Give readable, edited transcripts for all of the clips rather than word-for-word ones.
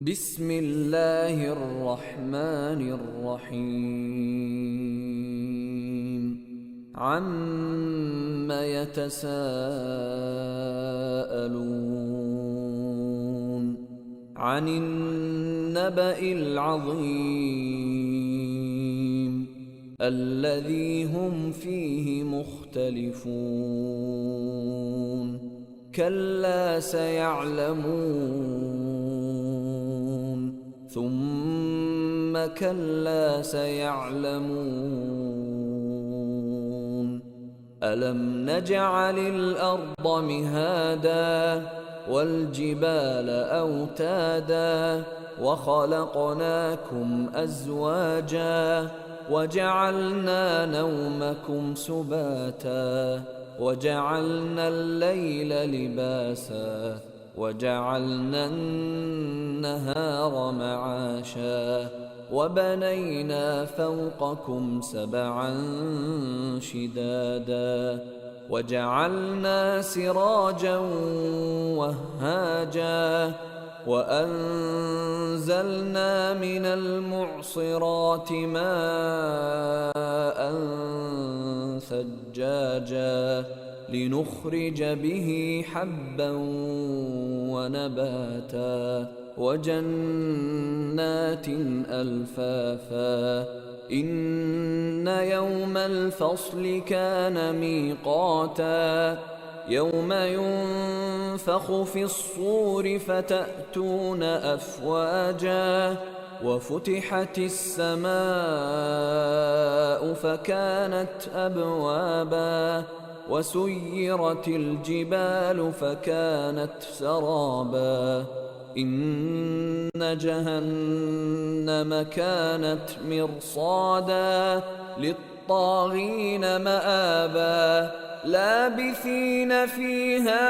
بسم الله الرحمن الرحيم عم يتساءلون عن النبأ العظيم الذي هم فيه مختلفون كلا سيعلمون ثم كلا سيعلمون ألم نجعل الأرض مهادا والجبال أوتادا وخلقناكم أزواجا وجعلنا نومكم سباتا وجعلنا الليل لباسا وجعلنا النهار معاشا وبنينا فوقكم سبعا شدادا وجعلنا سراجا وهاجا وأنزلنا من المعصرات ماء ثجاجا لنخرج به حبا ونباتا وجنات ألفافا إن يوم الفصل كان ميقاتا يوم ينفخ في الصور فتأتون أفواجا وفتحت السماء فكانت أبوابا وسيرت الجبال فكانت سرابا إن جهنم كانت مرصادا للطاغين مآبا لابثين فيها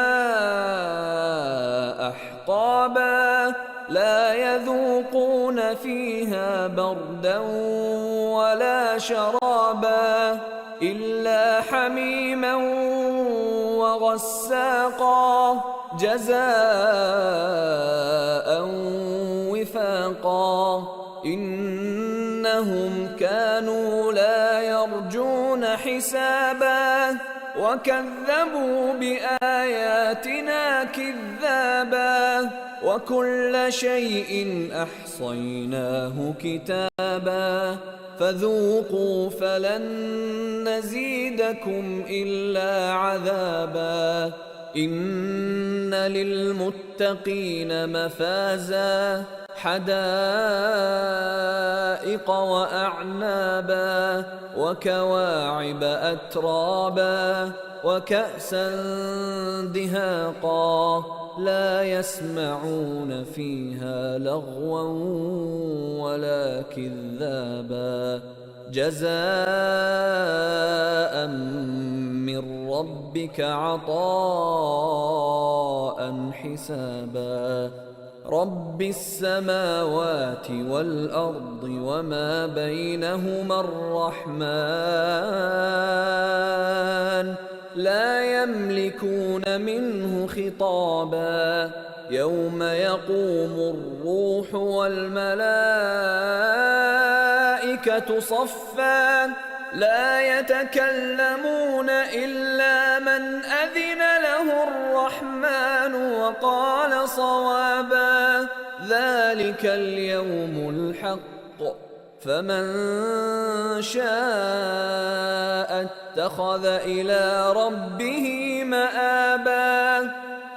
أحقابا لا يذوقون فيها بردا ولا شرابا إلا حميما وغساقا جزاء وفاقا إنهم كانوا لا يرجون حسابا وكذبوا بآياتنا كذابا وكل شيء أحصيناه كتابا فذوقوا فلن نزيدكم إلا عذابا إن للمتقين مفازا حدائق وأعنابا وكواعب أترابا وكأسا دهاقا لا يسمعون فيها لغوا ولا كذابا جزاء من ربك عطاء حسابا رب السماوات والأرض وما بينهما الرحمن لا يملكون منه خطابا يوم يقوم الروح والملائكة صفا لا يتكلمون إلا من أذن له الرحمن وقال صوابا ذلك اليوم الحق فمن شاء اتخذ إلى ربه مآبا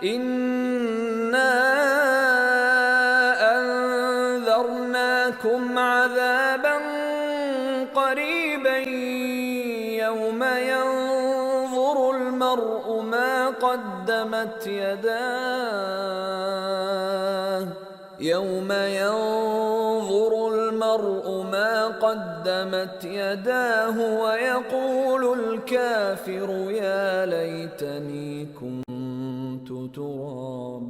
إنا أنذرناكم عذابا قريبا يوم ينظر المرء ما قدمت يداه يوم ينظر المرء ما قدمت يداه ويقول الكافر يا ليتني كنت ترابا.